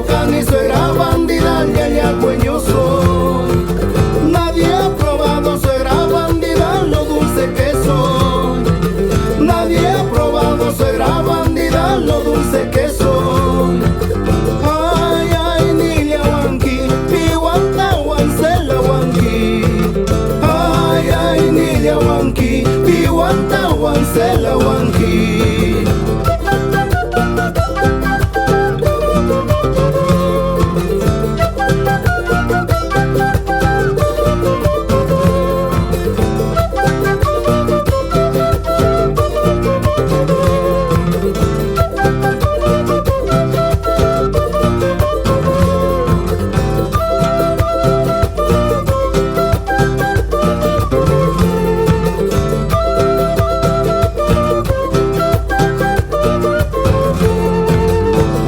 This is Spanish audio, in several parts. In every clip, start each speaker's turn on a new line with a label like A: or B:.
A: loca ni suegra bandida, ñañagüeño soy. Nadie ha probado suegra bandida lo dulce que soy. Nadie ha probado suegra bandida lo dulce que soy. Ay, ay, niña wanqui, piwanta wansela wanqui. Ay, ay, niña wanqui, piwanta wansela wanqui.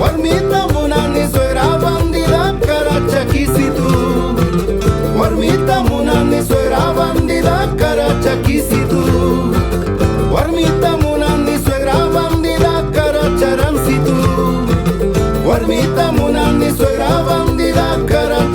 A: Warmita munani suegra bandida carachakisitu. Warmita munani suegra bandida carachakisitu. Warmita munani suegra bandida caracharancitu. Warmita munani suegra bandida carachakisitu.